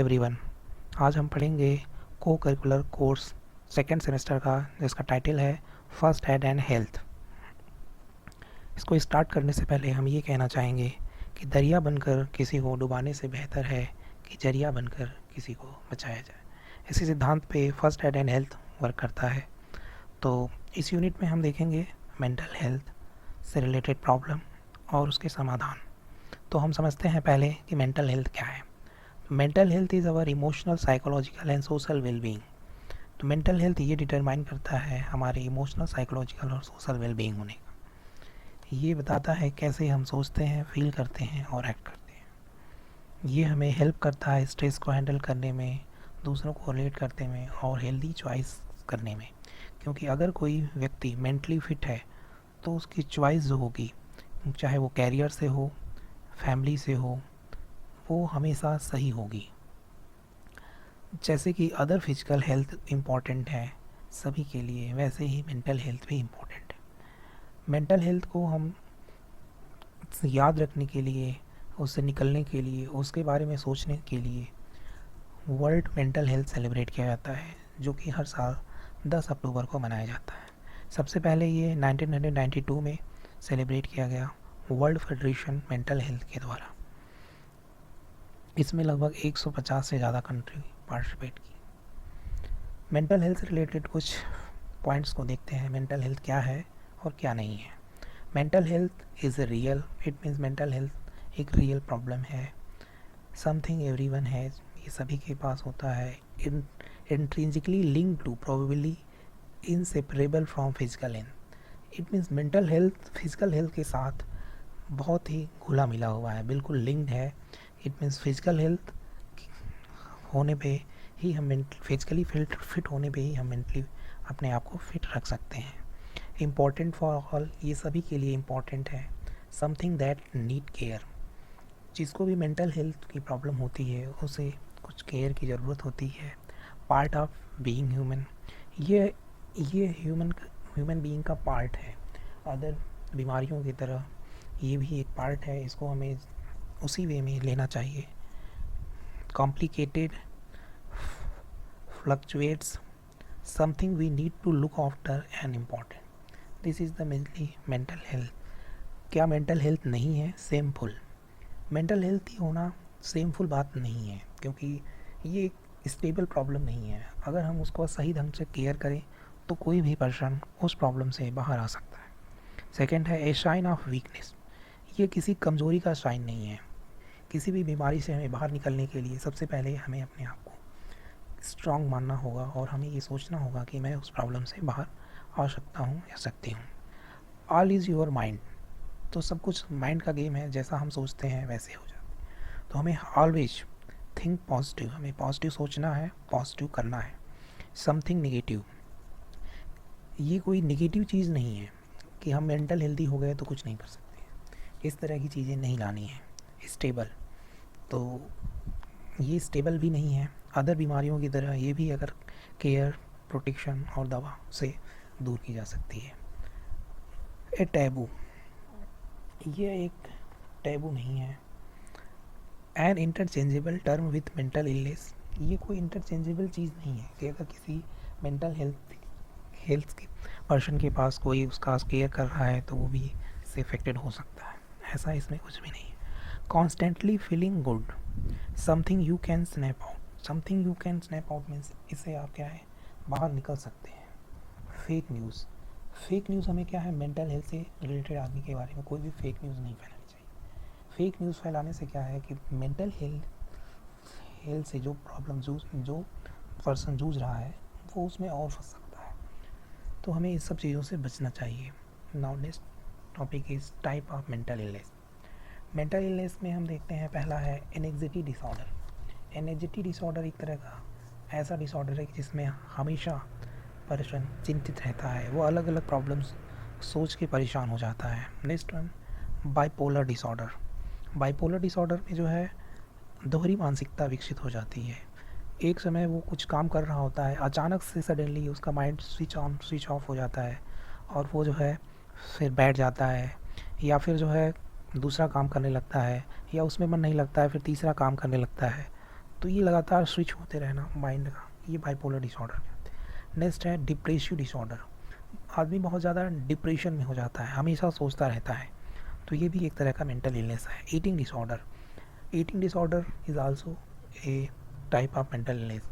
Everyone. आज हम पढ़ेंगे को करिकुलर कोर्स सेकेंड सेमेस्टर का, जिसका टाइटल है फर्स्ट एड एंड हेल्थ। इसको स्टार्ट करने से पहले हम ये कहना चाहेंगे कि दरिया बनकर किसी को डुबाने से बेहतर है कि जरिया बनकर किसी को बचाया जाए। इसी सिद्धांत पे first aid and health work करता है। तो इस यूनिट में हम देखेंगे मेंटल हेल्थ से रिलेटेड प्रॉब्लम और उसके समाधान। तो हम समझते हैं पहले कि मेंटल हेल्थ क्या है। Mental health is our emotional, psychological and social wellbeing. तो मेंटल हेल्थ ये डिटरमाइन करता है हमारे इमोशनल, साइकोलॉजिकल और सोशल वेलबींग होने का। ये बताता है कैसे हम सोचते हैं, फील करते हैं और एक्ट करते हैं। ये हमें हेल्प करता है स्ट्रेस को हैंडल करने में, दूसरों को रिलेट करने में और हेल्दी चॉइस करने में। क्योंकि अगर कोई व्यक्ति मेंटली फिट है तो उसकी चॉइस जो होगी, चाहे वो कैरियर से हो, फैमिली से हो, वो हमेशा सही होगी। जैसे कि अदर फिजिकल हेल्थ इम्पॉर्टेंट है सभी के लिए, वैसे ही मेंटल हेल्थ भी इम्पॉर्टेंट है। मेंटल हेल्थ को हम याद रखने के लिए, उससे निकलने के लिए, उसके बारे में सोचने के लिए वर्ल्ड मेंटल हेल्थ सेलिब्रेट किया जाता है, जो कि हर साल 10 अक्टूबर को मनाया जाता है। सबसे पहले ये 1992 में सेलिब्रेट किया गया वर्ल्ड फेडरेशन मेंटल हेल्थ के द्वारा। इसमें लगभग 150 से ज़्यादा कंट्री पार्टिसिपेट की। मेंटल हेल्थ से रिलेटेड कुछ पॉइंट्स को देखते हैं। मेंटल हेल्थ क्या है और क्या नहीं है। Mental health is real, it means mental health एक रियल प्रॉब्लम है, समथिंग एवरीवन है, ये सभी के पास होता है, intrinsically linked to, probably inseparable from physical health. It means mental health physical health के साथ बहुत ही घुला मिला हुआ है, बिल्कुल लिंक्ड है। इट मीन्स फिजिकल हेल्थ होने पे ही हम फिजिकली फिट होने पे ही हम मेंटली अपने आप को फिट रख सकते हैं। इम्पॉर्टेंट फॉर ऑल, ये सभी के लिए इम्पॉर्टेंट है। समथिंग दैट नीड केयर, जिसको भी मेंटल हेल्थ की प्रॉब्लम होती है उसे कुछ केयर की ज़रूरत होती है। पार्ट ऑफ बीइंग ह्यूमन, ये ह्यूमन बीइंग का पार्ट है। अदर बीमारियों की तरह ये भी एक पार्ट है, इसको हमें उसी वे में लेना चाहिए। Complicated, fluctuates, something we need to look after and important. This is the mainly mental health. क्या मेंटल हेल्थ नहीं है सेमफुल? मेंटल हेल्थ ही होना सेमफुल बात नहीं है, क्योंकि ये एक स्टेबल प्रॉब्लम नहीं है। अगर हम उसको सही ढंग से केयर करें तो कोई भी पर्सन उस प्रॉब्लम से बाहर आ सकता है। सेकेंड है ए साइन ऑफ वीकनेस। ये किसी कमज़ोरी का साइन नहीं है। किसी भी बीमारी से हमें बाहर निकलने के लिए सबसे पहले हमें अपने आप को स्ट्रॉन्ग मानना होगा और हमें ये सोचना होगा कि मैं उस प्रॉब्लम से बाहर आ सकता हूँ या सकती हूँ। All is your mind. तो सब कुछ माइंड का गेम है, जैसा हम सोचते हैं वैसे हो जाता है। तो हमें ऑलवेज थिंक पॉजिटिव, हमें पॉजिटिव सोचना है, पॉजिटिव करना है। समथिंग नेगेटिव, ये कोई नेगेटिव चीज़ नहीं है कि हम मेंटल हेल्दी हो गए तो कुछ नहीं कर सकते। इस तरह की चीज़ें नहीं लानी है। स्टेबल, तो ये स्टेबल भी नहीं है। अदर बीमारियों की तरह ये भी अगर केयर, प्रोटेक्शन और दवा से दूर की जा सकती है। ए टैबू, ये एक टैबू नहीं है। An interchangeable term with mental illness, ये कोई इंटरचेंजेबल चीज़ नहीं है कि अगर किसी मेंटल हेल्थ के पर्सन के पास कोई उसका केयर कर रहा है तो वो भी इससे अफेक्टेड हो सकता है। ऐसा इसमें कुछ भी नहीं है। Constantly feeling good, something you can snap out. Something you can snap out means इससे आप क्या है, बाहर निकल सकते हैं। फेक न्यूज़, फेक न्यूज़ हमें क्या है, मेंटल हेल्थ से रिलेटेड आदमी के बारे में कोई भी फेक न्यूज़ नहीं फैलानी चाहिए। फेक न्यूज़ फैलाने से क्या है कि मेंटल हेल्थ से जो प्रॉब्लम जो पर्सन जूझ रहा है वो उसमें और फंस सकता है। तो हमें इस सब चीज़ों से बचना चाहिए। Now next topic is type of mental illness. Mental illness में हम देखते हैं, पहला है एनेक्सिटी डिसऑर्डर। एनेक्सिटी डिसऑर्डर एक तरह का ऐसा डिसऑर्डर है जिसमें हमेशा पर्सन चिंतित रहता है, वो अलग अलग प्रॉब्लम्स सोच के परेशान हो जाता है। Next one, bipolar disorder. Bipolar disorder में जो है दोहरी मानसिकता विकसित हो जाती है। एक समय वो कुछ काम कर रहा होता है, अचानक से सडनली उसका mind switch on switch off हो जाता है और वो जो है फिर बैठ जाता है, या फिर जो है दूसरा काम करने लगता है, या उसमें मन नहीं लगता है फिर तीसरा काम करने लगता है। तो ये लगातार स्विच होते रहना माइंड का, ये बाइपोलर डिसऑर्डर। नेक्स्ट है डिप्रेसिव डिसऑर्डर। आदमी बहुत ज़्यादा डिप्रेशन में हो जाता है, हमेशा सोचता रहता है, तो ये भी एक तरह का मेंटल इलनेस है। Eating disorder. Eating disorder is also a type of mental illness.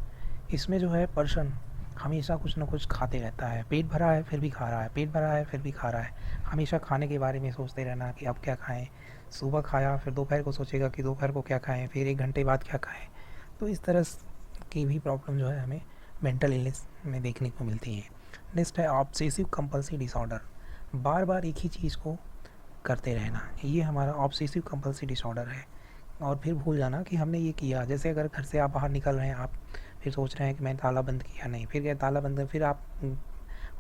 इसमें जो है पर्सन हमेशा कुछ ना कुछ खाते रहता है, पेट भरा है फिर भी खा रहा है, पेट भरा है फिर भी खा रहा है, हमेशा खाने के बारे में सोचते रहना कि अब क्या खाएं। सुबह खाया फिर दोपहर को सोचेगा कि दोपहर को क्या खाएं, फिर 1 घंटे बाद क्या खाएं। तो इस तरह की भी प्रॉब्लम जो है हमें मेंटल इलनेस में देखने को मिलती है। नेक्स्ट है ऑब्सेसिव कंपल्सिव डिसऑर्डर। बार बार एक ही चीज़ को करते रहना, ये हमारा ऑब्सेसिव कंपल्सिव डिसऑर्डर है। और फिर भूल जाना कि हमने ये किया। जैसे अगर घर से आप बाहर निकल रहे हैं, आप फिर सोच रहे हैं कि मैंने ताला बंद किया नहीं, फिर क्या ताला बंद, फिर आप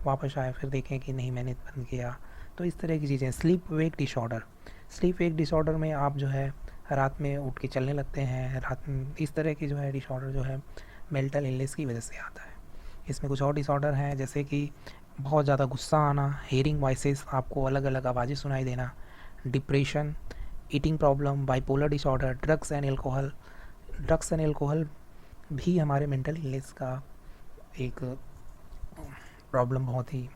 वापस आए फिर देखें कि नहीं मैंने बंद किया। तो इस तरह की चीज़ें। Sleep wake disorder. Sleep wake disorder में आप जो है रात में उठ के चलने लगते हैं, रात में इस तरह की जो है डिसऑर्डर जो है मेंटल इलनेस की वजह से आता है। इसमें कुछ और डिसऑर्डर हैं जैसे कि बहुत ज़्यादा गुस्सा आना, हेयरिंग वॉइसेस, आपको अलग अलग आवाज़ें सुनाई देना, depression, eating problem, bipolar disorder, drugs and alcohol. Drugs and alcohol भी हमारे मेंटल इलनेस का एक प्रॉब्लम बहुत ही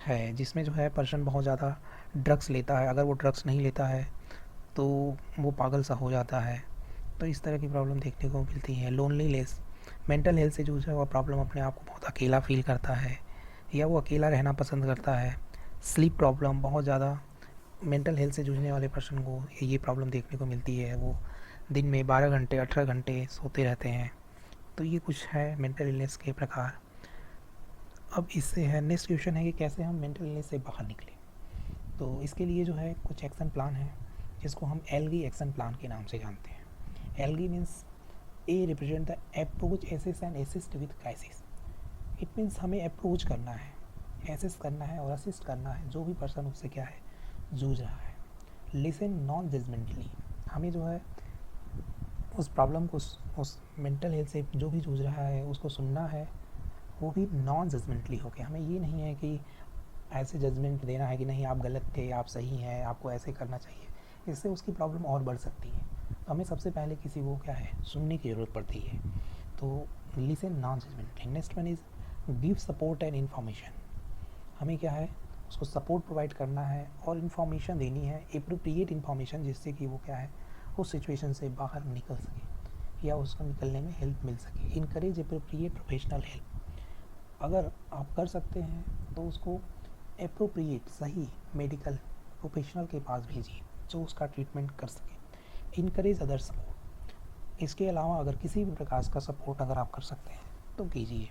है, जिसमें जो है पर्सन बहुत ज़्यादा ड्रग्स लेता है। अगर वो ड्रग्स नहीं लेता है तो वो पागल सा हो जाता है। तो इस तरह की प्रॉब्लम देखने को मिलती है। लोनलीनेस। मेंटल हेल्थ से जूझ रहा हुआ प्रॉब्लम अपने आप को बहुत अकेला फील करता है या वो अकेला रहना पसंद करता है। Sleep problem. बहुत ज़्यादा मेंटल हेल्थ से जूझने वाले पर्सन को ये प्रॉब्लम देखने को मिलती है, वो दिन में 12 घंटे 18 घंटे सोते रहते हैं। तो ये कुछ है मेंटल इलनेस के प्रकार। अब इससे है नेक्स्ट क्वेश्चन है कि कैसे हम मेंटल इलनेस से बाहर निकलें। तो इसके लिए जो है कुछ एक्शन प्लान है जिसको हम एलगी एक्शन प्लान के नाम से जानते हैं। ALGEE means a represent the approach assess and assist with crisis. It means हमें अप्रोच करना है, एसेस करना है और असिस्ट करना है जो भी पर्सन उससे क्या है जूझ रहा है। Listen non judgementally. हमें जो है उस प्रॉब्लम को, उस मेंटल हेल्थ से जो भी जूझ रहा है उसको सुनना है, वो भी नॉन जजमेंटली होके। हमें ये नहीं है कि ऐसे जजमेंट देना है कि नहीं आप गलत थे, आप सही हैं, आपको ऐसे करना चाहिए। इससे उसकी प्रॉब्लम और बढ़ सकती है। तो हमें सबसे पहले किसी को क्या है सुनने की ज़रूरत पड़ती है। तो listen non judgementally. Next one is give support and information. हमें क्या है उसको सपोर्ट प्रोवाइड करना है और इन्फॉर्मेशन देनी है, एप्रोप्रिएट इन्फॉर्मेशन, जिससे कि वो क्या है उस सिचुएशन से बाहर निकल सके या उसको निकलने में हेल्प मिल सके। Encourage appropriate professional help. अगर आप कर सकते हैं तो उसको एप्रोप्रिएट सही मेडिकल प्रोफेशनल के पास भेजिए जो उसका ट्रीटमेंट कर सके। Encourage other support. इसके अलावा अगर किसी भी प्रकार का सपोर्ट अगर आप कर सकते हैं तो कीजिए।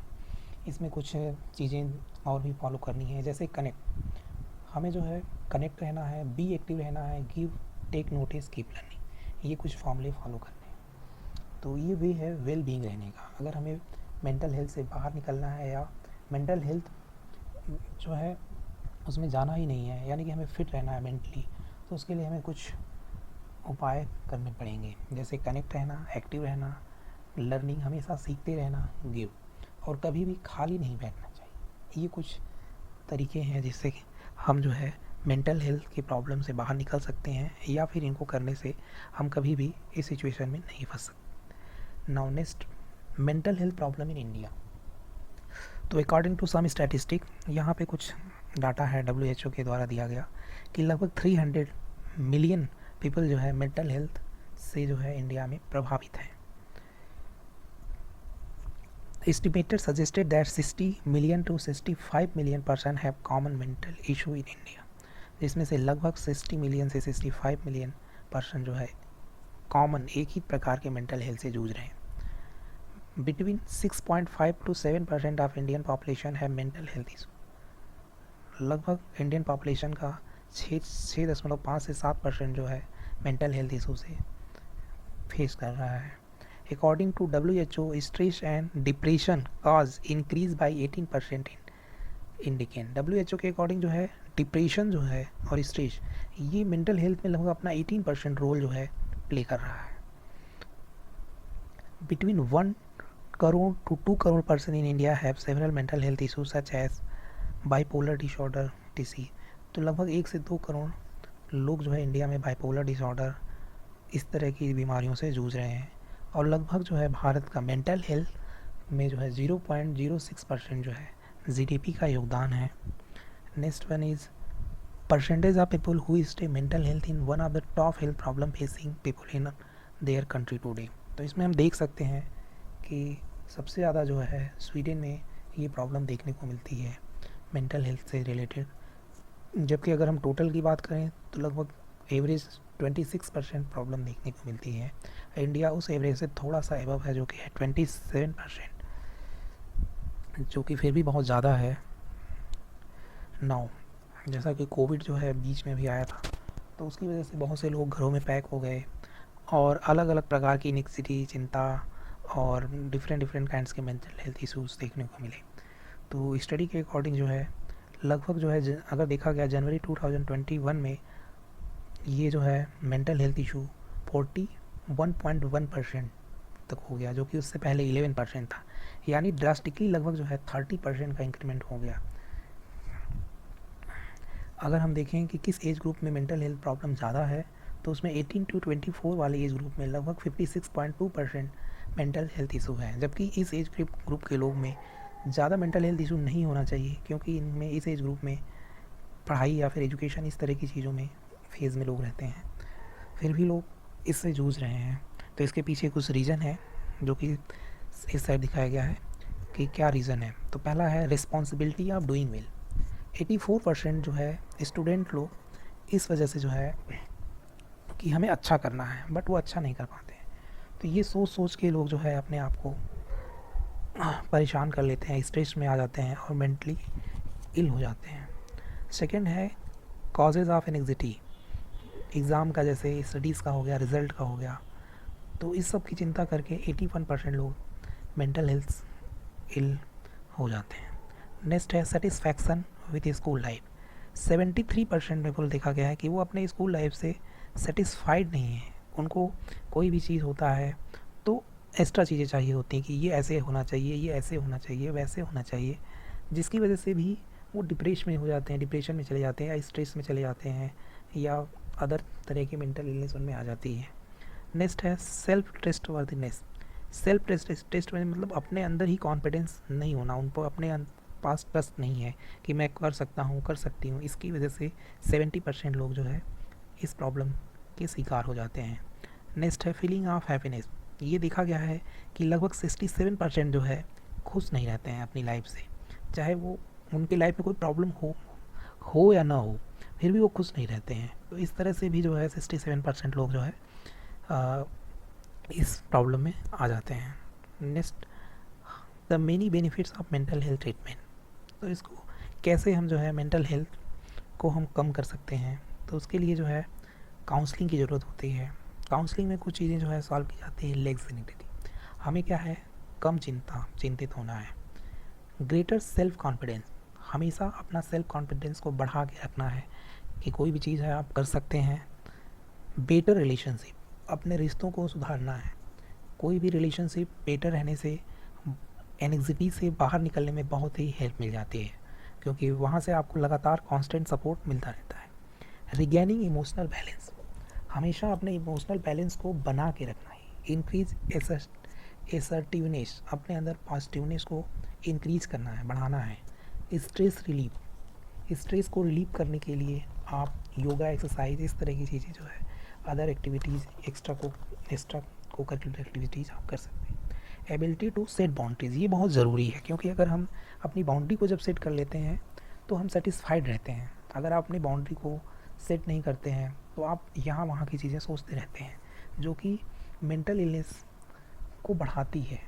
इसमें कुछ चीज़ें और भी फॉलो करनी है, जैसे कनेक्ट। हमें जो है कनेक्ट रहना है, बी एक्टिव रहना है, give, take notice, keep learning. ये कुछ फॉर्मूले फॉलो करने हैं। तो ये वे है वेल बीइंग रहने का। अगर हमें मेंटल हेल्थ से बाहर निकलना है या मेंटल हेल्थ जो है उसमें जाना ही नहीं है, यानी कि हमें फिट रहना है मेंटली, तो उसके लिए हमें कुछ उपाय करने पड़ेंगे, जैसे कनेक्ट रहना, एक्टिव रहना, लर्निंग, हमेशा सीखते रहना, गिव, और कभी भी खाली नहीं बैठना चाहिए। ये कुछ तरीके हैं जिससे हम जो है मेंटल हेल्थ की प्रॉब्लम से बाहर निकल सकते हैं, या फिर इनको करने से हम कभी भी इस सिचुएशन में नहीं फंस सकते। Now next, mental health problem in India. तो अकॉर्डिंग टू सम स्टैटिस्टिक, यहाँ पे कुछ डाटा है WHO के द्वारा दिया गया कि लगभग 300 मिलियन पीपल जो है मेंटल हेल्थ से जो है इंडिया में प्रभावित हैं। Estimated suggested that 60 million to 65 million person have common mental issue in India, जिसमें से लगभग 60 मिलियन से 65 मिलियन पर्सन जो है कॉमन एक ही प्रकार के मेंटल हेल्थ से जूझ रहे हैं। Between 6.5 to 7% of Indian population है मेंटल हेल्थ इशू। लगभग इंडियन पॉपुलेशन का 6.5 से 7% जो है मेंटल हेल्थ इशू से फेस कर रहा है। According to WHO, stress and depression cause increase by 18% in Indian। WHO के अकॉर्डिंग जो है डिप्रेशन जो है और स्ट्रेस ये मेंटल हेल्थ में लगभग अपना 18% रोल जो है प्ले कर रहा है। Between 1 crore to 2 crore person in India have several mental health issues such as bipolar disorder disease। तो लगभग 1 से 2 करोड़ लोग जो है इंडिया में बाइपोलर डिसऑर्डर इस तरह की बीमारियों से जूझ रहे हैं। और लगभग जो है भारत का मेंटल हेल्थ में जो है 0.06% जो है जीडीपी का योगदान है। Next one is percentage of people who stay mental health in one of the top health problem facing people in their country today। तो इसमें हम देख सकते हैं कि सबसे ज़्यादा जो है स्वीडन में ये प्रॉब्लम देखने को मिलती है मेंटल हेल्थ से रिलेटेड, जबकि अगर हम टोटल की बात करें तो लगभग एवरेज 26% प्रॉब्लम देखने को मिलती है। इंडिया उस एवरेज से थोड़ा सा एबव है जो कि है 27%, जो कि फिर भी बहुत ज़्यादा है। नाउ जैसा कि कोविड जो है बीच में भी आया था, तो उसकी वजह से बहुत से लोग घरों में पैक हो गए और अलग अलग प्रकार की एंग्जायटी, चिंता और डिफरेंट काइंड्स के मेंटल हेल्थ इश्यूज़ देखने को मिले। तो स्टडी के अकॉर्डिंग जो है लगभग जो है अगर देखा गया जनवरी 2021 में ये जो है मेंटल हेल्थ इशू 41.1% तक हो गया, जो कि उससे पहले 11% था। यानी ड्रास्टिकली लगभग जो है 30% का इंक्रीमेंट हो गया। अगर हम देखें कि किस एज ग्रुप में मेंटल हेल्थ प्रॉब्लम ज़्यादा है, तो उसमें 18 to 24 वाले एज ग्रुप में लगभग 56.2% मेंटल हेल्थ इशू है, जबकि इस एज ग्रुप के लोग में ज़्यादा मेंटल हेल्थ इशू नहीं होना चाहिए, क्योंकि इनमें इस एज ग्रुप में पढ़ाई या फिर एजुकेशन इस तरह की चीज़ों में फेज़ में लोग रहते हैं, फिर भी लोग इससे जूझ रहे हैं। तो इसके पीछे कुछ रीज़न है जो कि इस साइड दिखाया गया है कि क्या रीज़न है। तो पहला है रिस्पॉन्सिबिलिटी ऑफ डूइंग वेल। 84% जो है स्टूडेंट लोग इस वजह से जो है कि हमें अच्छा करना है बट वो अच्छा नहीं कर पाते हैं, तो ये सोच के लोग जो है अपने आप को परेशान कर लेते हैं, स्ट्रेस में आ जाते हैं और मेंटली इल हो जाते हैं। सेकंड है कॉजेज़ ऑफ एंग्जायटी। एग्ज़ाम का जैसे स्टडीज़ का हो गया, रिज़ल्ट का हो गया, तो इस सब की चिंता करके 81% लोग मेंटल हेल्थ इल हो जाते हैं। नेक्स्ट है satisfaction with school life. 73% people देखा गया है कि वो अपने स्कूल लाइफ से सेटिस्फाइड नहीं है। उनको कोई भी चीज़ होता है तो एक्स्ट्रा चीज़ें चाहिए होती हैं कि ये ऐसे होना चाहिए, ये ऐसे होना चाहिए, वैसे होना चाहिए, जिसकी वजह से भी वो डिप्रेशन में चले जाते हैं या स्ट्रेस में चले जाते हैं या अदर तरह की मेंटल इलनेस उनमें आ जाती है। नेक्स्ट है self trust worthiness. Self trust मतलब अपने अंदर ही कॉन्फिडेंस नहीं होना, उनको अपने पास ट्रस्ट नहीं है कि मैं कर सकता हूँ, कर सकती हूँ। इसकी वजह से 70% लोग जो है इस प्रॉब्लम के शिकार हो जाते हैं। नेक्स्ट है फीलिंग ऑफ हैप्पीनेस। ये देखा गया है कि लगभग 67% जो है खुश नहीं रहते हैं अपनी लाइफ से, चाहे वो उनकी लाइफ में कोई प्रॉब्लम हो या ना हो, फिर भी वो खुश नहीं रहते हैं। तो इस तरह से भी जो है 67% लोग जो है इस प्रॉब्लम में आ जाते हैं। Next the many benefits of mental health treatment. तो इसको कैसे हम जो है मेंटल हेल्थ को हम कम कर सकते हैं, तो उसके लिए जो है काउंसलिंग की ज़रूरत होती है। काउंसलिंग में कुछ चीज़ें जो है सॉल्व की जाती है। लेग्जिनिटी, हमें क्या है कम चिंतित होना है। ग्रेटर सेल्फ कॉन्फिडेंस, हमेशा अपना सेल्फ कॉन्फिडेंस को बढ़ा के रखना है कि कोई भी चीज़ है आप कर सकते हैं। बेटर रिलेशनशिप, अपने रिश्तों को सुधारना है। कोई भी रिलेशनशिप बेटर रहने से एंग्जायटी से बाहर निकलने में बहुत ही हेल्प मिल जाती है, क्योंकि वहाँ से आपको लगातार कांस्टेंट सपोर्ट मिलता रहता है। रिगेनिंग इमोशनल बैलेंस, हमेशा अपने इमोशनल बैलेंस को बना के रखना है। इंक्रीज एसर्टिवनेस, अपने अंदर पॉजिटिवनेस को इंक्रीज करना है, बढ़ाना है। स्ट्रेस रिलीफ, स्ट्रेस को रिलीव करने के लिए आप योगा, एक्सरसाइज, इस तरह की चीज़ें जो है अदर एक्टिविटीज़, एक्स्ट्रा को करिकुलर एक्टिविटीज़ आप कर सकते हैं। एबिलिटी टू सेट बाउंड्रीज़, ये बहुत ज़रूरी है, क्योंकि अगर हम अपनी बाउंड्री को जब सेट कर लेते हैं तो हम सेटिस्फाइड रहते हैं। अगर आप अपनी बाउंड्री को सेट नहीं करते हैं तो आप यहाँ वहाँ की चीज़ें सोचते रहते हैं, जो कि मेंटल इलनेस को बढ़ाती है,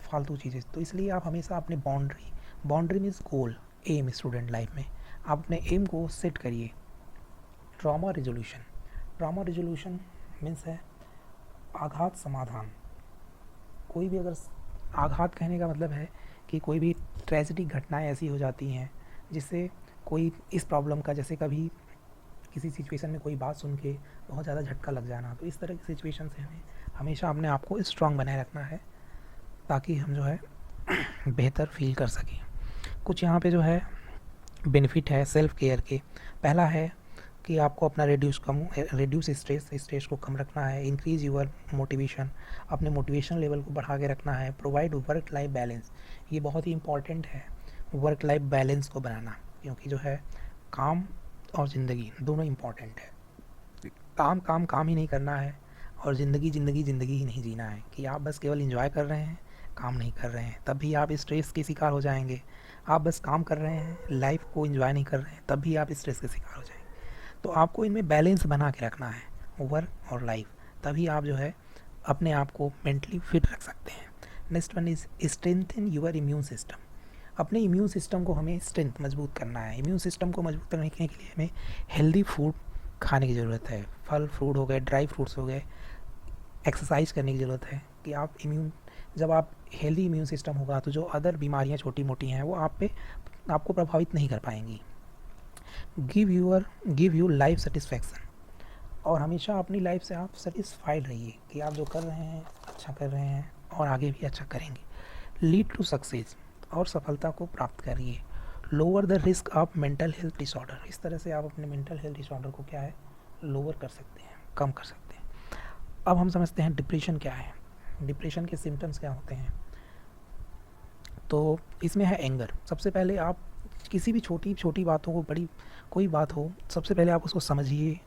फालतू चीज़ें। तो इसलिए आप हमेशा अपने बाउंड्री मीन्स गोल, एम स्टूडेंट लाइफ में आप अपने एम को सेट करिए। ट्रॉमा रिजोल्यूशन मीन्स है आघात समाधान। कोई भी अगर आघात कहने का मतलब है कि कोई भी ट्रेजिडी घटनाएं ऐसी हो जाती हैं जिससे कोई इस प्रॉब्लम का, जैसे कभी किसी सिचुएशन में कोई बात सुन के बहुत ज़्यादा झटका लग जाना, तो इस तरह की सिचुएशन से हमें हमेशा अपने आप को स्ट्रांग बनाए रखना है ताकि हम जो है बेहतर फील कर सकें। कुछ यहाँ पे जो है बेनिफिट है सेल्फ केयर के। पहला है कि आपको अपना रिड्यूस स्ट्रेस को कम रखना है, इंक्रीज यूर मोटिवेशन, अपने मोटिवेशन लेवल को बढ़ा के रखना है, प्रोवाइड वर्क लाइफ बैलेंस, ये बहुत ही इंपॉर्टेंट है वर्क लाइफ बैलेंस को बनाना, क्योंकि जो है काम और ज़िंदगी दोनों इम्पॉर्टेंट है। काम ही नहीं करना है और ज़िंदगी ही नहीं जीना है कि आप बस केवल एंजॉय कर रहे हैं, काम नहीं कर रहे हैं, तब भी आप स्ट्रेस के शिकार हो जाएंगे। आप बस काम कर रहे हैं, लाइफ को एंजॉय नहीं कर रहे हैं, तब भी आप स्ट्रेस के शिकार हो जाएंगे। तो आपको इनमें बैलेंस बना के रखना है, वर्क और लाइफ, तभी आप जो है अपने आप को मेंटली फिट रख सकते हैं। Next one is strengthen your immune system. अपने इम्यून सिस्टम को हमें स्ट्रेंथ मजबूत करना है। इम्यून सिस्टम को मजबूत करने के लिए हमें हेल्दी फूड खाने की ज़रूरत है। फल फ्रूट हो गए, ड्राई फ्रूट्स हो गए, एक्सरसाइज करने की ज़रूरत है कि जब आप हेल्दी इम्यून सिस्टम होगा तो जो अदर बीमारियां छोटी मोटी हैं वो आपको प्रभावित नहीं कर पाएंगी। गिव यू लाइफ सेटिस्फैक्शन, और हमेशा अपनी लाइफ से आप सेटिस्फाइड रहिए कि आप जो कर रहे हैं अच्छा कर रहे हैं और आगे भी अच्छा करेंगे। लीड टू सक्सेस, और सफलता को प्राप्त करिए। Lower the risk of mental health disorder, इस तरह से आप अपने मेंटल हेल्थ डिसऑर्डर को क्या है लोअर कर सकते हैं, कम कर सकते हैं। अब हम समझते हैं डिप्रेशन क्या है, डिप्रेशन के सिम्टम्स क्या होते हैं। तो इसमें है एंगर। सबसे पहले आप किसी भी छोटी बातों को, बड़ी कोई बात हो, सबसे पहले आप उसको समझिए,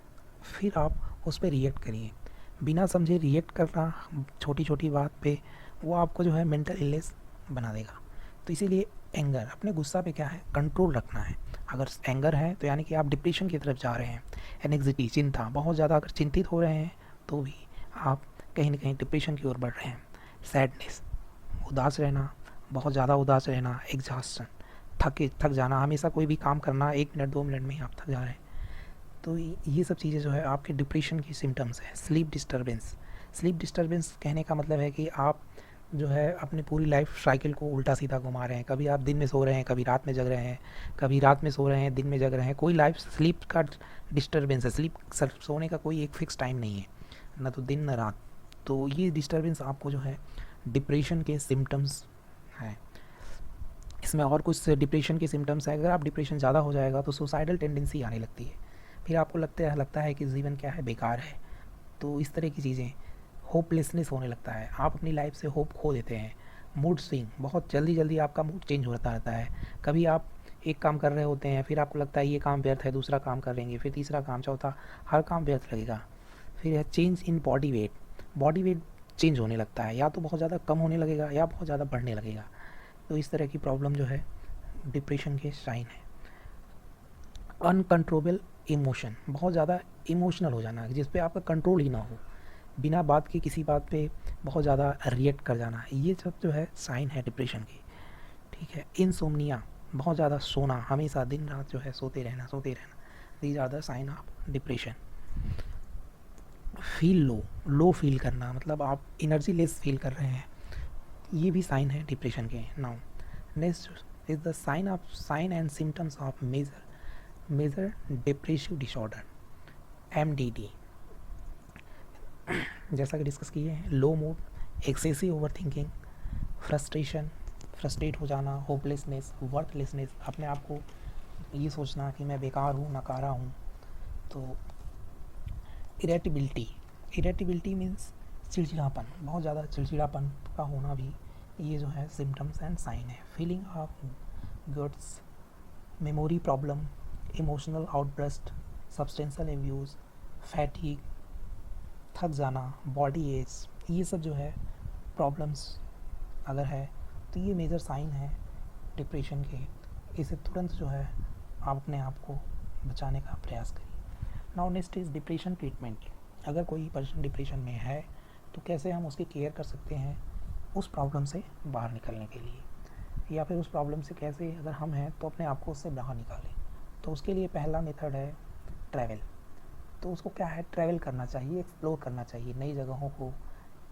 फिर आप उस पर रिएक्ट करिए। बिना समझे रिएक्ट करना छोटी बात पे, वो आपको जो है मेंटल इलनेस बना देगा। तो इसीलिए एंगर, अपने गुस्सा पे क्या है कंट्रोल रखना है। अगर एंगर है तो यानी कि आप डिप्रेशन की तरफ जा रहे हैं। एनेक्सिटी, चिंता, बहुत ज़्यादा अगर चिंतित हो रहे हैं तो भी आप कहीं ना कहीं डिप्रेशन की ओर बढ़ रहे हैं। सैडनेस, उदास रहना, बहुत ज़्यादा उदास रहना। एग्जॉस्शन, थक जाना, हमेशा कोई भी काम करना 1 मिनट 2 मिनट में ही आप थक जा रहे हैं। तो ये सब चीज़ें जो है आपके डिप्रेशन की सिम्टम्स है। स्लीप डिस्टर्बेंस कहने का मतलब है कि आप जो है अपनी पूरी लाइफ साइकिल को उल्टा सीधा घुमा रहे हैं। कभी आप दिन में सो रहे हैं, कभी रात में जग रहे हैं, कभी रात में सो रहे हैं, दिन में जग रहे हैं। कोई लाइफ स्लीप का डिस्टर्बेंस है। सोने का कोई एक फिक्स टाइम नहीं है, ना तो दिन ना रात। तो ये डिस्टर्बेंस आपको जो है डिप्रेशन के सिम्टम्स हैं। इसमें और कुछ डिप्रेशन के सिम्टम्स है। अगर आप डिप्रेशन ज़्यादा हो जाएगा तो सुसाइडल टेंडेंसी आने लगती है। फिर आपको लगता है कि जीवन क्या है, बेकार है। तो इस तरह की चीज़ें, होपलेसनेस होने लगता है, आप अपनी लाइफ से होप खो देते हैं। मूड स्विंग, बहुत जल्दी आपका मूड चेंज होता रहता है। कभी आप एक काम कर रहे होते हैं, फिर आपको लगता है ये काम व्यर्थ है, दूसरा काम करेंगे, फिर तीसरा काम, चौथा, हर काम व्यर्थ लगेगा। फिर है change in body weight change होने लगता है, या तो बहुत ज़्यादा कम होने लगेगा या बहुत ज़्यादा बढ़ने लगेगा। तो इस तरह की प्रॉब्लम जो है डिप्रेशन के साइन है। अनकंट्रोलेबल इमोशन, बहुत ज़्यादा इमोशनल हो जाना जिस पे आपका कंट्रोल ही ना हो, बिना बात के किसी बात पे बहुत ज़्यादा रिएक्ट कर जाना, ये सब जो है साइन है डिप्रेशन की। ठीक है। इनसोम्निया, बहुत ज़्यादा सोना, हमेशा दिन रात जो है सोते रहना, these are the sign of depression. Feel low feel करना, मतलब आप एनर्जी लेस फील कर रहे हैं, ये भी साइन है डिप्रेशन के। Now next is the sign and symptoms of major depressive disorder, MDD। जैसा कि डिस्कस किए हैं, low mood, excessive over thinking, frustrate हो जाना, होपलेसनेस, वर्थलेसनेस, अपने आप को ये सोचना कि मैं बेकार हूँ, नकारा हूँ। तो इरेटिबिलिटी मीन्स चिड़चिड़ापन, बहुत ज़्यादा चिड़चिड़ापन का होना भी ये जो है सिम्टम्स एंड साइन है। Feeling of goods, memory problem, emotional outburst, substantial abuse, fatigue, थक जाना, बॉडी एज, ये सब जो है प्रॉब्लम्स अगर है तो ये मेजर साइन है डिप्रेशन के। इसे तुरंत जो है आप अपने आप को बचाने का प्रयास करिए। Now next is depression treatment. अगर कोई पर्सन डिप्रेशन में है तो कैसे हम उसकी केयर कर सकते हैं उस प्रॉब्लम से बाहर निकलने के लिए, या फिर उस प्रॉब्लम से कैसे अगर हम हैं तो अपने आप को उससे बाहर निकालें। तो उसके लिए पहला मेथड है ट्रैवल। तो उसको क्या है, ट्रैवल करना चाहिए, एक्सप्लोर करना चाहिए नई जगहों को,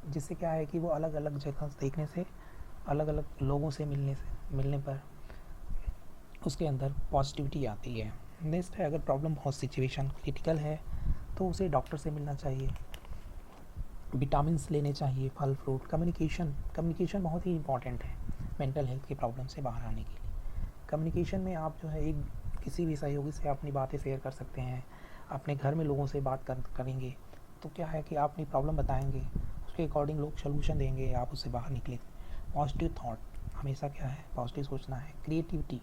जिससे क्या है कि वो अलग अलग जगह देखने से, अलग अलग लोगों से मिलने पर उसके अंदर पॉजिटिविटी आती है। नेक्स्ट है, अगर प्रॉब्लम बहुत सिचुएशन क्रिटिकल है तो उसे डॉक्टर से मिलना चाहिए, विटामिन्स लेने चाहिए, फल फ्रूट। कम्युनिकेशन बहुत ही इंपॉर्टेंट है मेंटल हेल्थ की प्रॉब्लम से बाहर आने के लिए। कम्युनिकेशन में आप जो है किसी भी सहयोगी से अपनी बातें शेयर कर सकते हैं, अपने घर में लोगों से बात करेंगे तो क्या है कि आप अपनी प्रॉब्लम बताएंगे, उसके अकॉर्डिंग लोग सोल्यूशन देंगे, आप उससे बाहर निकलेंगे। पॉजिटिव थॉट, हमेशा क्या है, पॉजिटिव सोचना है। क्रिएटिविटी,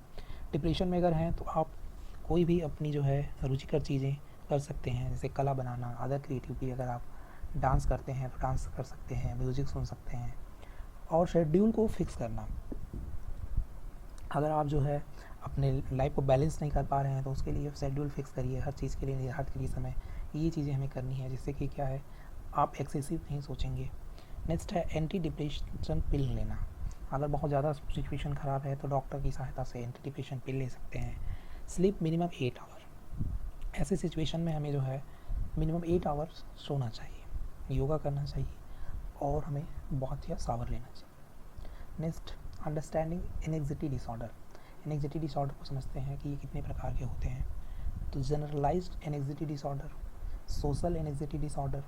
डिप्रेशन में अगर हैं तो आप कोई भी अपनी जो है रुचिकर चीज़ें कर सकते हैं, जैसे कला बनाना। अदर क्रिएटिविटी, अगर आप डांस करते हैं तो डांस कर सकते हैं, म्यूज़िक सुन सकते हैं। और शेड्यूल को फिक्स करना, अगर आप जो है अपने लाइफ को बैलेंस नहीं कर पा रहे हैं तो उसके लिए शेड्यूल फिक्स करिए, हर चीज़ के लिए निर्धारित करिए समय, ये चीज़ें हमें करनी है, जिससे कि क्या है, आप एक्सेसिव नहीं सोचेंगे। नेक्स्ट है एंटी डिप्रेशन पिल लेना। अगर बहुत ज़्यादा सिचुएशन ख़राब है तो डॉक्टर की सहायता से एंटी डिप्रेशन पिल ले सकते हैं। स्लीप मिनिमम 8 आवर, ऐसे सिचुएशन में हमें जो है मिनिमम 8 आवर्स सोना चाहिए, योगा करना चाहिए और हमें बहुत ही सावर लेना चाहिए। Next, understanding anxiety disorder. Anxiety disorder को समझते हैं कि ये कितने प्रकार के होते हैं। तो generalized anxiety disorder, social anxiety disorder.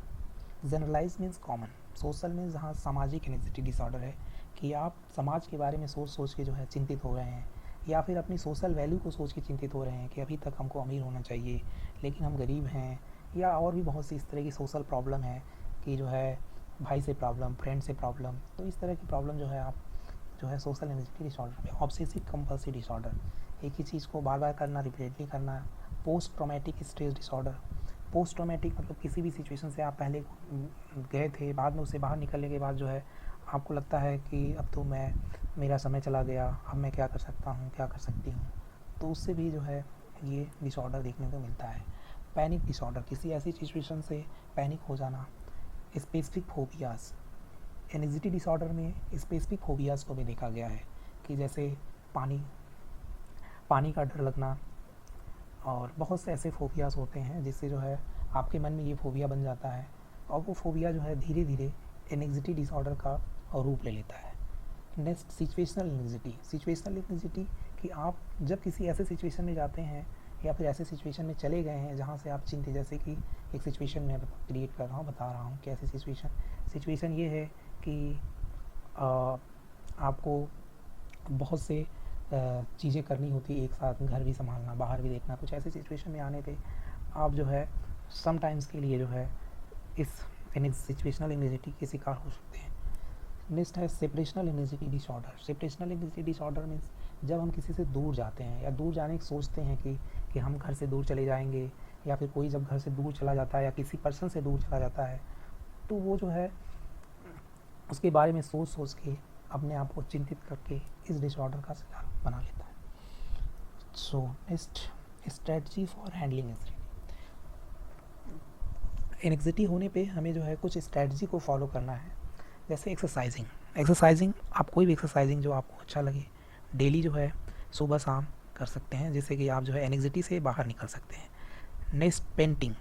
Generalize means common, social means जहाँ सामाजिक एनेक्सिटी डिसऑर्डर है कि आप समाज के बारे में सोच सोच के जो है चिंतित हो रहे हैं, या फिर अपनी सोशल वैल्यू को सोच के चिंतित हो रहे हैं कि अभी तक हमको अमीर होना चाहिए लेकिन हम गरीब हैं, या और भी बहुत सी इस तरह की सोशल प्रॉब्लम है कि जो है भाई से प्रॉब्लम, फ्रेंड से प्रॉब्लम। तो इस तरह की प्रॉब्लम जो है आप जो है सोशल एंग्जाइटी डिसऑर्डर में। ऑब्सेसिव कंपल्सिव डिसऑर्डर, एक ही चीज़ को बार बार करना, रिपीटेडली करना। Post traumatic stress disorder, post traumatic मतलब किसी भी सिचुएशन से आप पहले गए थे, बाद में उससे बाहर निकलने के बाद जो है आपको लगता है कि अब तो मेरा समय चला गया, अब मैं क्या कर सकता हूँ, क्या कर सकती हूँ, तो उससे भी जो है ये डिसऑर्डर देखने को मिलता है। पैनिक डिसऑर्डर, किसी ऐसी सिचुएशन से पैनिक हो जाना। स्पेसिफिक फोबियाज़, एंग्जाइटी डिसऑर्डर में स्पेसिफिक फोबियाज़ को भी देखा गया है कि जैसे पानी का डर लगना, और बहुत से ऐसे फोबियाज़ होते हैं जिससे जो है आपके मन में ये फोबिया बन जाता है और वो फोबिया जो है धीरे धीरे एंग्जाइटी डिसऑर्डर का रूप ले लेता है। Next, situational anxiety. Situational anxiety कि आप जब किसी ऐसे सिचुएशन में जाते हैं या फिर ऐसे सिचुएशन में चले गए हैं जहाँ से आप चिंतित, जैसे कि एक सिचुएशन में क्रिएट कर रहा हूँ, बता रहा हूँ कि ऐसी सिचुएशन ये है कि आपको बहुत से चीज़ें करनी होती एक साथ, घर भी संभालना, बाहर भी देखना। कुछ ऐसे सिचुएशन में आने पे आप जो है समटाइम्स के लिए जो है इस सिचुएशनल एंग्जाइटी के शिकार हो सकते हैं। नेक्स्ट है separational anxiety disorder. Separational anxiety disorder means जब हम किसी से दूर जाते हैं या दूर जाने की सोचते हैं कि हम घर से दूर चले जाएंगे, या फिर कोई जब घर से दूर चला जाता है या किसी पर्सन से दूर चला जाता है तो वो जो है उसके बारे में सोच सोच के अपने आप को चिंतित करके इस डिसऑर्डर का शिकार बना लेता है। So next, strategy for handling anxiety. Anxiety होने पे हमें जो है कुछ स्ट्रेटजी को फॉलो करना है, जैसे एक्सरसाइजिंग आप कोई भी एक्सरसाइजिंग जो आपको अच्छा लगे डेली जो है सुबह शाम कर सकते हैं, जिससे कि आप जो है एंग्जाइटी से बाहर निकल सकते हैं। Next, painting.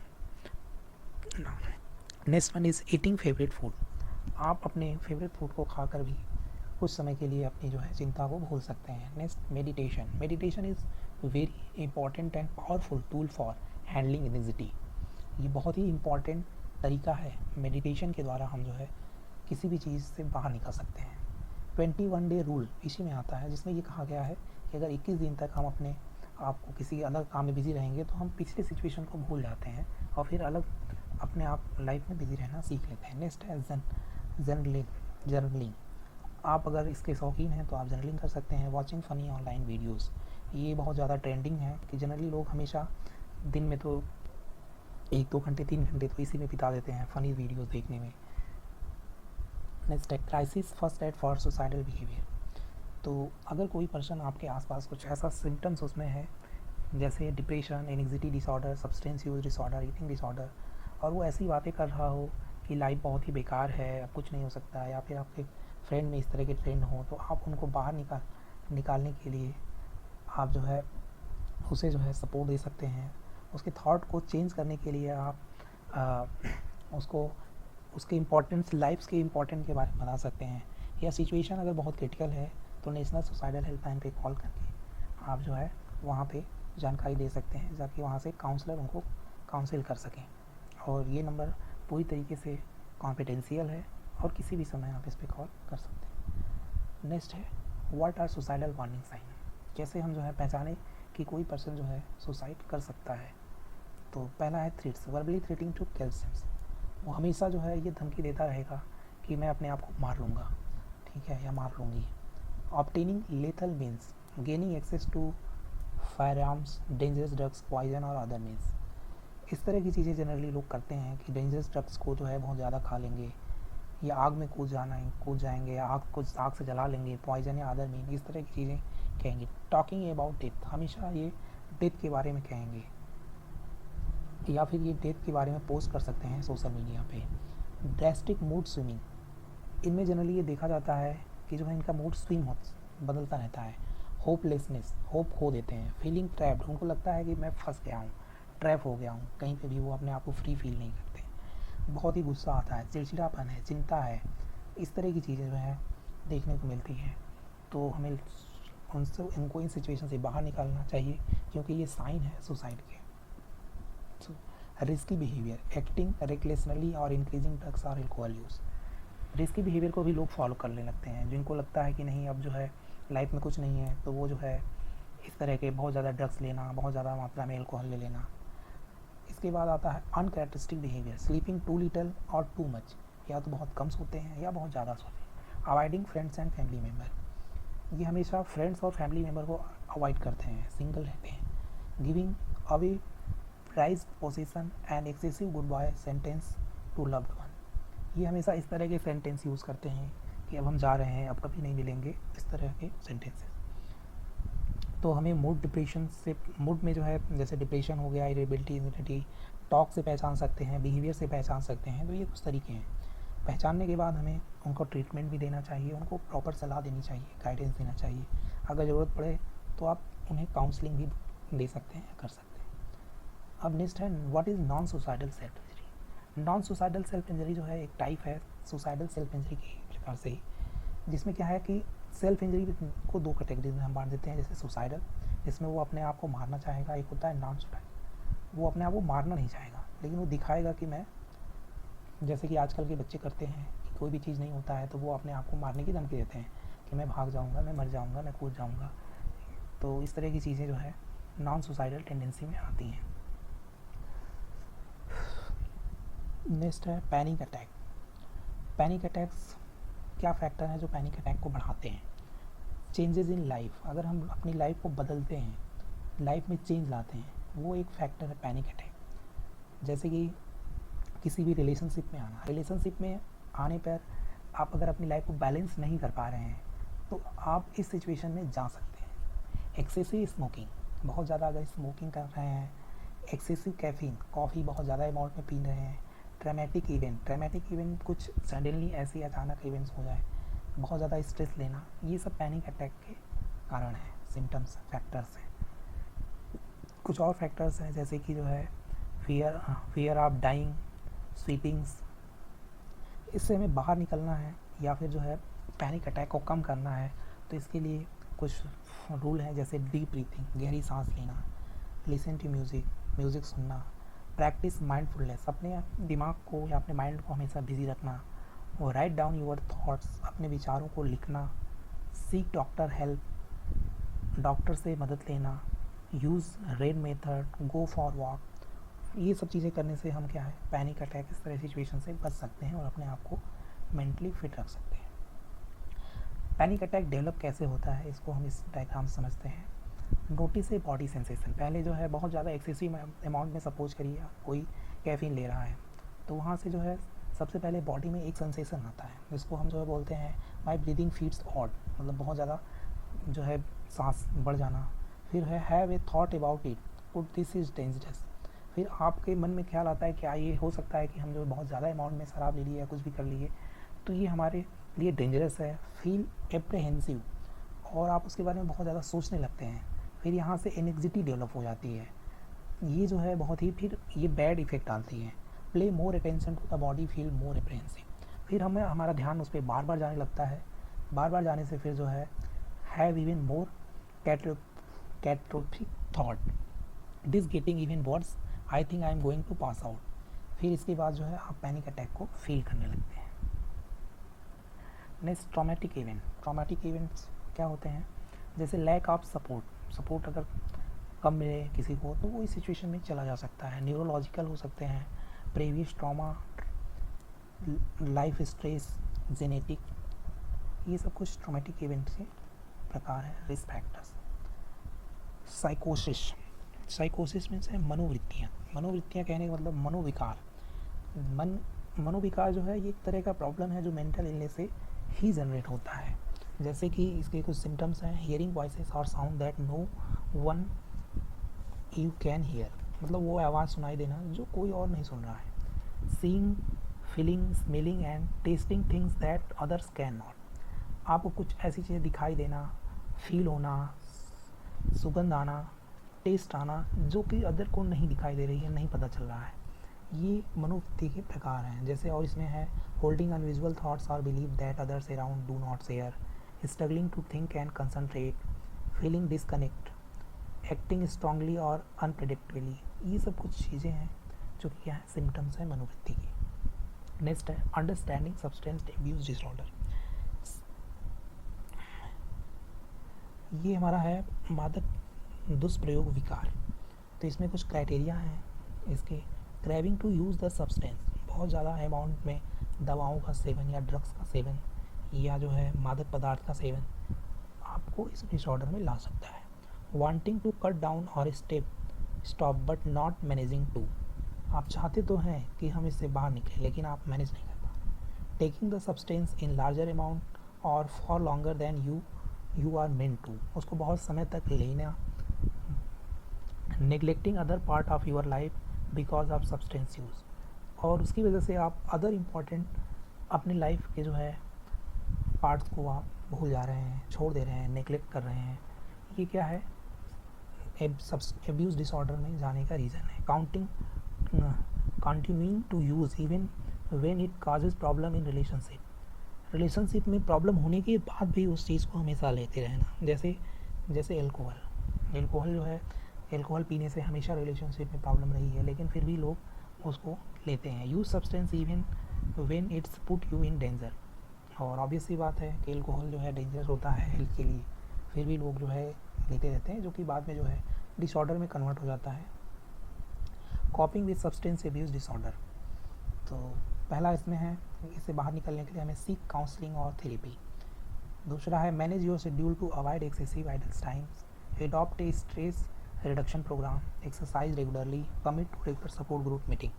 Next one is eating favourite food. आप अपने फेवरेट फूड को खाकर भी कुछ समय के लिए अपनी जो है चिंता को भूल सकते हैं। Next, meditation is very important and powerful tool for handling anxiety. ये बहुत ही इम्पॉर्टेंट तरीका है, मेडिटेशन के द्वारा हम जो है किसी भी चीज़ से बाहर निकल सकते हैं। 21 डे रूल इसी में आता है, जिसमें ये कहा गया है कि अगर 21 दिन तक हम अपने आप को किसी अलग काम में बिजी रहेंगे तो हम पिछले सिचुएशन को भूल जाते हैं और फिर अलग अपने आप लाइफ में बिजी रहना सीख लेते हैं। नेक्स्ट है जर्नलिंग। आप अगर इसके शौकीन हैं तो आप जर्नलिंग कर सकते हैं। वॉचिंग फ़नी ऑनलाइन वीडियोस, ये बहुत ज़्यादा ट्रेंडिंग है कि जनरली लोग हमेशा दिन में तो 1-2 घंटे 3 घंटे तो इसी में बिता देते हैं, फ़नी वीडियोस देखने में। नेक्स्ट है crisis first aid for suicidal behaviour. तो अगर कोई पर्सन आपके आसपास कुछ ऐसा सिम्टम्स उसमें है जैसे depression, anxiety disorder, substance use disorder, eating disorder, और वो ऐसी बातें कर रहा हो कि लाइफ बहुत ही बेकार है, अब कुछ नहीं हो सकता है, या फिर आपके फ्रेंड में इस तरह के ट्रेंड हो, तो आप उनको बाहर निकालने के लिए आप जो है उसे जो है सपोर्ट दे सकते हैं। उसके थॉट को चेंज करने के लिए आप उसको उसके इम्पोर्टेंस, लाइफ्स के इम्पोर्टेंट के बारे में बता सकते हैं। या सिचुएशन अगर बहुत क्रिटिकल है तो नेशनल सुसाइडल हेल्पलाइन पे कॉल करके आप जो है वहाँ पे जानकारी दे सकते हैं, ताकि वहाँ से काउंसलर उनको काउंसिल कर सकें। और ये नंबर पूरी तरीके से कॉन्फिडेंशियल है और किसी भी समय आप इस पर कॉल कर सकते हैं। नेक्स्ट है what are suicidal warning sign. कैसे हम जो है पहचाने कि कोई पर्सन जो है सुसाइड कर सकता है। तो पहला है threats, verbally threatening to kill selves, वो हमेशा जो है ये धमकी देता रहेगा कि मैं अपने आप को मार लूँगा, ठीक है, या मार लूँगी। Obtaining lethal means gaining access to firearms, dangerous drugs, poison और अदर मीन्स। इस तरह की चीज़ें जनरली लोग करते हैं कि डेंजरस ड्रग्स को जो है बहुत ज़्यादा खा लेंगे, या आग में कूद जाएंगे, या आग से जला लेंगे, पॉइजन या अदर मीन, इस तरह की चीज़ें कहेंगे। टॉकिंग अबाउट डेथ, हमेशा ये डेथ के बारे में कहेंगे, या फिर ये डेथ के बारे में पोस्ट कर सकते हैं सोशल मीडिया पे। ड्रेस्टिक मूड स्विमिंग, इनमें जनरली ये देखा जाता है कि जो है इनका मूड स्विंग बदलता रहता है। होपलेसनेस, होप खो देते हैं। फीलिंग ट्रैप्ड, उनको लगता है कि मैं फंस गया हूँ, ट्रैप हो गया हूँ, कहीं पे भी वो अपने आप को फ्री फील नहीं करते। बहुत ही गुस्सा आता है, चिड़चिड़ापन है, चिंता है, इस तरह की चीज़ें जो है देखने को मिलती हैं। तो हमें इनको इन सिचुएशन से बाहर निकालना चाहिए, क्योंकि ये साइन है सुसाइड के। रिस्की बिहेवियर, एक्टिंग रेकलेसली और इंक्रीजिंग ड्रग्स और एल्कोहल यूज़। रिस्की बिहेवियर को भी लोग फॉलो करने लगते हैं, जिनको लगता है कि नहीं अब जो है लाइफ में कुछ नहीं है, तो वो जो है इस तरह के बहुत ज़्यादा ड्रग्स लेना, बहुत ज़्यादा मात्रा में एल्कोहल ले लेना। इसके बाद आता है uncharacteristic behaviour, sleeping too little और टू मच, या तो बहुत कम सोते हैं या बहुत ज़्यादा सोते हैं। Avoiding friends and family member, ये हमेशा फ्रेंड्स और फैमिली मेम्बर को अवॉइड करते हैं, सिंगल रहते हैं। Giving away prize position and excessive goodbye sentence to loved one, ये हमेशा इस तरह के सेंटेंस यूज़ करते हैं कि अब हम जा रहे हैं, अब कभी नहीं मिलेंगे, इस तरह के सेंटेंसेस। तो हमें मूड डिप्रेशन से, मूड में जो है जैसे डिप्रेशन हो गया, इरिटेबिलिटी, टॉक से पहचान सकते हैं, बिहेवियर से पहचान सकते हैं। तो ये कुछ तरीके हैं। पहचानने के बाद हमें उनको ट्रीटमेंट भी देना चाहिए, उनको प्रॉपर सलाह देनी चाहिए, गाइडेंस देना चाहिए। अगर ज़रूरत पड़े तो आप उन्हें काउंसलिंग भी दे सकते हैं, कर सकते हैं। अब नेक्स्ट है what is non suicidal self injury. Non suicidal self injury जो है एक टाइप है सुसाइडल सेल्फ इंजरी के प्रकार से ही, जिसमें क्या है कि सेल्फ इंजरी को दो कैटेगरी में हम बांट देते हैं। जैसे सुसाइडल, जिसमें वो अपने आप को मारना चाहेगा, एक होता है नॉन सुसाइडल, वो अपने आप को मारना नहीं चाहेगा, लेकिन वो दिखाएगा कि मैं, जैसे कि आजकल के बच्चे करते हैं कि कोई भी चीज़ नहीं होता है तो वो अपने आप को मारने की धमकी देते हैं कि मैं भाग जाऊँगा, मैं मर जाऊँगा, मैं कूद जाऊँगा। तो इस तरह की चीज़ें जो है नॉन सुसाइडल टेंडेंसी में आती हैं। नेक्स्ट है पैनिक अटैक। पैनिक अटैक्स क्या फैक्टर हैं जो पैनिक अटैक को बढ़ाते हैं? चेंजेस इन लाइफ, अगर हम अपनी लाइफ को बदलते हैं, लाइफ में चेंज लाते हैं, वो एक फैक्टर है पैनिक अटैक। जैसे कि किसी भी रिलेशनशिप में आना, रिलेशनशिप में आने पर आप अगर अपनी लाइफ को बैलेंस नहीं कर पा रहे हैं तो आप इस सिचुएशन में जा सकते हैं। एक्सेसिव स्मोकिंग, बहुत ज़्यादा अगर स्मोकिंग कर रहे हैं, एक्सेसिव कैफीन, कॉफ़ी बहुत ज़्यादा अमाउंट में पी रहे हैं, ट्रैमेटिक इवेंट कुछ सडनली ऐसे अचानक इवेंट्स हो जाए, बहुत ज़्यादा स्ट्रेस लेना, ये सब पैनिक अटैक के कारण है, सिम्टम्स, फैक्टर्स हैं। कुछ और फैक्टर्स हैं जैसे कि जो है फियर ऑफ डाइंग, स्वीपिंग्स, इससे हमें बाहर निकलना है या फिर जो है पैनिक अटैक को कम करना है तो इसके लिए कुछ रूल हैं, जैसे डीप ब्रीथिंग, गहरी सांस लेना, लिसन टू म्यूज़िक सुनना, प्रैक्टिस माइंडफुलनेस, अपने दिमाग को या अपने माइंड को हमेशा बिजी रखना, और राइट डाउन योर थॉट्स, अपने विचारों को लिखना, सीक डॉक्टर हेल्प, डॉक्टर से मदद लेना, use red method, go for walk. ये सब चीज़ें करने से हम क्या है पैनिक अटैक इस तरह सिचुएशन से बच सकते हैं और अपने आप को मेंटली फिट रख सकते हैं। पैनिक अटैक डेवलप कैसे होता है इसको हम इस डायग्राम समझते हैं। नोटिस ए बॉडी सेंसेशन, पहले जो है बहुत ज़्यादा एक्सेसिव अमाउंट में सपोज करिए कोई कैफीन ले रहा है तो वहाँ से जो है सबसे पहले बॉडी में एक सेंसेशन आता है जिसको हम जो है बोलते हैं माई ब्रीदिंग फील्स ऑड, मतलब बहुत ज़्यादा जो है सांस बढ़ जाना। फिर है have a thought about it, good this is dangerous, फिर आपके मन में ख्याल आता है क्या ये हो सकता है कि हम जो बहुत ज़्यादा अमाउंट में शराब ले लिए या कुछ भी कर लिए तो ये हमारे लिए डेंजरस है। फील एप्रहेंसिव, और आप उसके बारे में बहुत ज़्यादा सोचने लगते हैं, फिर यहाँ से एनेक्सिटी डेवलप हो जाती है, ये जो है बहुत ही फिर ये बैड इफेक्ट डालती है। Play more attention to the body, feel more apprehensive, फिर हमें हमारा ध्यान उस पर बार बार जाने लगता है, बार बार जाने से फिर जो है have even more catastrophic thought, this getting even words, I think I am going to pass out, फिर इसके बाद जो है आप पैनिक अटैक को फील करने लगते हैं। नेक्स्ट ट्रॉमेटिक इवेंट्स क्या होते हैं, जैसे लैक ऑफ सपोर्ट अगर कम मिले किसी को, तो वो इस सिचुएशन में चला जा सकता है। न्यूरोलॉजिकल हो सकते हैं, previous trauma, life stress, genetic, ये सब कुछ ट्रॉमेटिक इवेंट के प्रकार हैं। Risk factors. साइकोसिस, साइकोसिस मीन्स है मनोवृत्तियाँ। मनोवृत्तियाँ कहने का मतलब मनोविकार। मनोविकार जो है ये एक तरह का प्रॉब्लम है जो मेंटल इलनेस से ही जनरेट होता है। जैसे कि इसके कुछ सिम्टम्स हैं, हियरिंग वॉइसेस और sound that no one you can hear, मतलब वो आवाज़ सुनाई देना जो कोई और नहीं सुन रहा है। Seeing, feeling, smelling and testing things that others can not, आपको कुछ ऐसी चीज़ें दिखाई देना, फील होना, सुगंध आना, टेस्ट आना जो कि अदर को नहीं दिखाई दे रही है, नहीं पता चल रहा है। ये मनोवृत्ति के प्रकार हैं। जैसे और इसमें है होल्डिंग अनविजुअल थॉट्स और believe that others around do not share, struggling to think and concentrate, feeling disconnect, acting strongly और अनप्रेडिक्टेबली। ये सब कुछ चीज़ें हैं जो कि क्या है, सिम्टम्स हैं मनोवृत्ति की। नेक्स्ट है अंडरस्टैंडिंग सब्सटेंस अब्यूज डिसऑर्डर। ये हमारा है मादक दुष्प्रयोग विकार। तो इसमें कुछ क्राइटेरिया हैं इसके। Craving to use the substance, बहुत ज़्यादा अमाउंट में दवाओं का सेवन या ड्रग्स का सेवन या जो है मादक पदार्थ का सेवन आपको इस डिसऑर्डर में ला सकता है। वांटिंग टू कट डाउन और stop but not managing to, आप चाहते तो हैं कि हम इससे बाहर निकलें लेकिन आप मैनेज नहीं कर पा रहे। Taking the substance in larger amount और for longer than you are meant to, उसको बहुत समय तक लेना। Neglecting other part of your life because of substance use, और उसकी वजह से आप अदर इम्पॉर्टेंट अपनी लाइफ के जो है पार्ट्स को आप भूल जा रहे हैं, छोड़ दे रहे हैं, नेग्लेक्ट कर रहे हैं। ये क्या है, एब्यूज़ डिसऑर्डर में जाने का रीज़न है। Continuing to use even when it causes problem in relationship में प्रॉब्लम होने के बाद भी उस चीज़ को हमेशा लेते रहना। जैसे एल्कोहल जो है, एल्कोहल पीने से हमेशा रिलेशनशिप में प्रॉब्लम रही है लेकिन फिर भी लोग उसको लेते हैं। Use substance even when it's put you in danger, और ऑब्वियस सी बात है कि एल्कोहल जो है डेंजरस होता है हेल्थ के लिए, फिर भी लोग जो है लेते रहते हैं, जो कि बाद में जो है डिसऑर्डर में कन्वर्ट हो जाता है। कॉपिंग विद सब्सटेंस अब्यूज़ डिसऑर्डर, तो पहला इसमें है इससे बाहर निकलने के लिए हमें सीक काउंसलिंग और थेरेपी। दूसरा है manage your schedule to avoid excessive idle times, adopt a stress reduction program, exercise regularly, commit to regular support group meeting.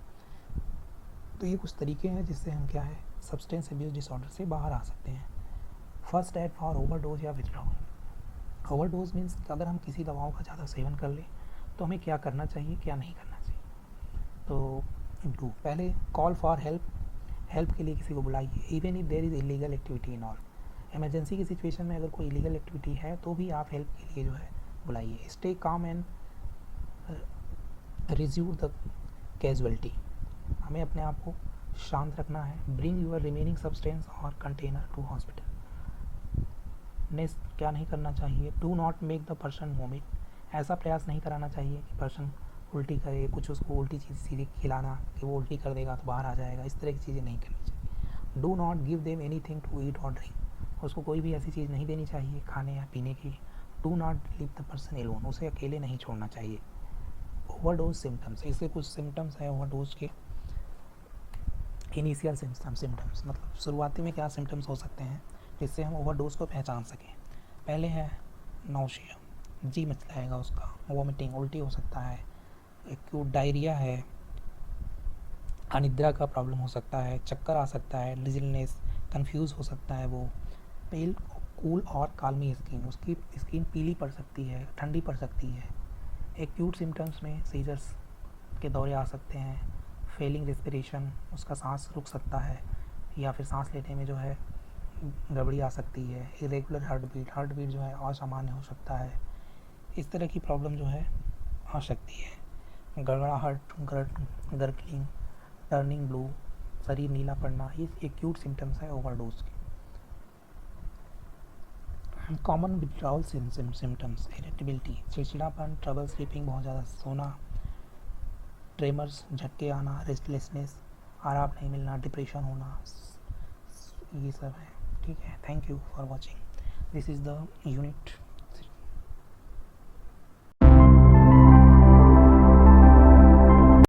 तो ये कुछ तरीके हैं जिससे हम क्या है सब्सटेंस अब्यूज़ डिसऑर्डर से बाहर आ सकते हैं। फर्स्ट एड फॉर ओवरडोज या विथड्रॉल। ओवरडोज मीन्स अगर हम किसी दवाओं का ज़्यादा सेवन कर लें तो हमें क्या करना चाहिए, क्या नहीं करना चाहिए। तो पहले कॉल फॉर हेल्प के लिए किसी को बुलाइए, even if there is illegal activity in all. Emergency की सिचुएशन में अगर कोई इलीगल एक्टिविटी है तो भी आप हेल्प के लिए जो है बुलाइए। Stay calm and रिज्यूर the casualty, हमें अपने आप को शांत रखना है। ब्रिंग यूर रिमेनिंग सब्सटेंस और कंटेनर टू हॉस्पिटल। नेक्स्ट क्या नहीं करना चाहिए, do not make the person vomit, ऐसा प्रयास नहीं कराना चाहिए कि पर्सन उल्टी करे, कुछ उसको उल्टी चीज़ सीधे खिलाना कि वो उल्टी कर देगा तो बाहर आ जाएगा, इस तरह की चीज़ें नहीं करनी चाहिए। Do not give them anything to eat और ड्रिंक, उसको कोई भी ऐसी चीज़ नहीं देनी चाहिए खाने या पीने की। Do not leave the person alone, उसे अकेले नहीं छोड़ना चाहिए। ओवरडोज सिम्टम्स, इसके कुछ सिम्टम्स हैं ओवरडोज के। इनिशियल सिम्टम्स मतलब शुरुआती में क्या सिम्टम्स हो सकते हैं जिससे हम ओवरडोज को पहचान सकें। पहले है नौशिया, जी मचलाएगा उसका, वॉमिटिंग, उल्टी हो सकता है, एक्यूट डायरिया है, अनिद्रा का प्रॉब्लम हो सकता है, चक्कर आ सकता है, डिजिलनेस, कंफ्यूज हो सकता है वो, पेल कूल और कालमी स्किन, उसकी स्किन पीली पड़ सकती है, ठंडी पड़ सकती है। एक्यूट सिम्टम्स में सीजर्स के दौरे आ सकते हैं, फेलिंग रेस्पिरेशन, उसका सांस रुक सकता है या फिर सांस लेने में जो है गड़बड़ी आ सकती है। इरेगुलर हार्ट बीट जो है असामान्य हो सकता है। इस तरह की प्रॉब्लम जो है आ सकती है। गड़गड़ाहट, गर्गलिंग, टर्निंग ब्लू, शरीर नीला पड़ना, ये एक्यूट सिम्टम्स है ओवरडोज के। कॉमन विथड्रॉल सिम्टम्स, इरिटेबिलिटी, चिड़चिड़ापन, ट्रबल स्लीपिंग, बहुत ज़्यादा सोना, ट्रेमर्स, झटके आना, रेस्टलेसनेस, आराम नहीं मिलना, डिप्रेशन होना, ये सब है। ठीक है, thank you for watching. This is the unit